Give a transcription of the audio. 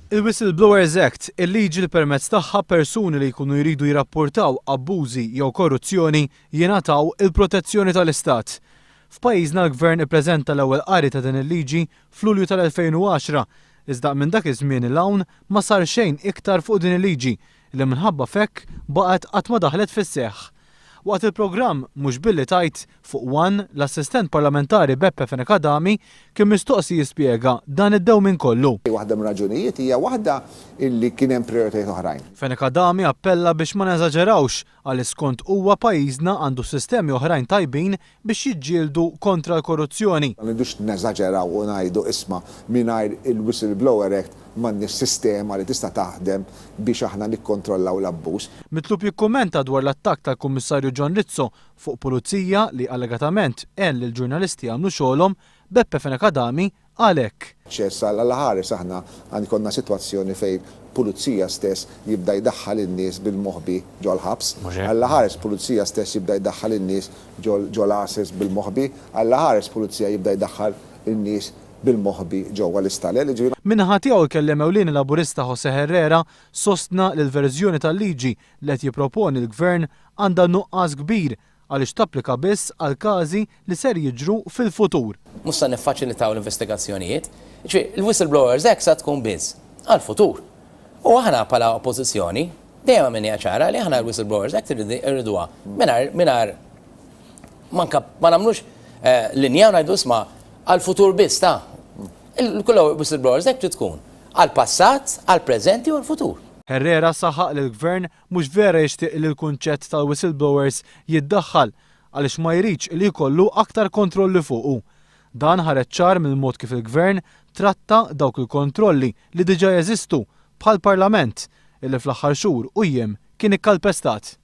Il-Whistleblowers Act, il-liġi li permezz tagħha persuni li jkunu jridu jirrapportaw abbużi jew korruzzjoni jingħataw il-protezzjoni tal-Istat. F'pajjiżna l-Gvern ippreżenta l-ewwel qari ta' din il-liġi f'Lulju tal-2010, iżda minn dak iż-żmien il-hawn ma sar xejn iktar fuq din il-liġi li minħabba f'hekk baqgħet qatt ma daħlet fis-seħħ. Waqt il-programm Mhux billi tajt fuq ONE, l-Assistent Parlamentari Beppe Fenech Adami kien mistoqsi jispjega dan id-dewmien kollu. Waħda minn raġunijiet hija waħda illi kien hemm prijoritajiet oħrajn. Fenech Adami appella biex ma neżaġerawx għaliex skont huwa pajjiżna għandu sistemi oħrajn tajbin biex jiġġieldu kontra l-korruzzjoni. Ma nidux neżaġeraw u ngħidu isma' mingħajr il-Whistleblower Act m'għandniex sistema li tista' taħdem biex aħna nikkontrollaw l-abbuż. Mitlub jikkummenta dwar l-attakk tal-Kummissarju John Rizzo fuq pulizija li allegatament għen li l-ġurnalisti għamlu xogħolhom, Beppe Fenech Adami għalhekk. ċessa l-ħares aħna għandkonna sitwazzjoni fejn pulizija stess jibda jdaħħal in-nies bil-moħbi ġol ħabs, għall-ħares pulizija stess jibda jdaħħal in-nies ġol ases bil-moħbi, għall-ħares pulizija jibda jdaħħal in-nies bil-moħbi ġewwa l-istalel. Min-naħa tiegħu il-kelliem ewlieni Laburista Jose Herrera sostna li l-verżjoni tal-liġi li qed jipproponi l-Gvern għandha nuqqas kbir għaliex tapplika biss għal-kazi li ser jiġru fil-futur. Mhux se niffaċilitaw l-investigazzjonijiet, il-Whistleblowers Act sa tkun biss għal-futur. U aħna bħala oppożizzjoni dejjem minni ċara li aħna l-Whistleblowers Act irriduha mingħajr ma nagħmlux linja u ngħidu isma' għal-futur biss ta' il-kullu Whistleblowers Act tkun għal-passat, għal-preżenti u għal-futur. Herrera saħaq li l-Gvern mhux vera jixtieq li l-kunċett tal-whistleblowers jiddaħħal għaliex ma jridx li jkollu aktar kontrolli fuqu. Dan ħareġ ċar mill-mod kif il-Gvern tratta dawk il-kontrolli li diġà jeżistu bħall-Parlament illi fl-aħħar xhur u jiem kien ikkalpestat.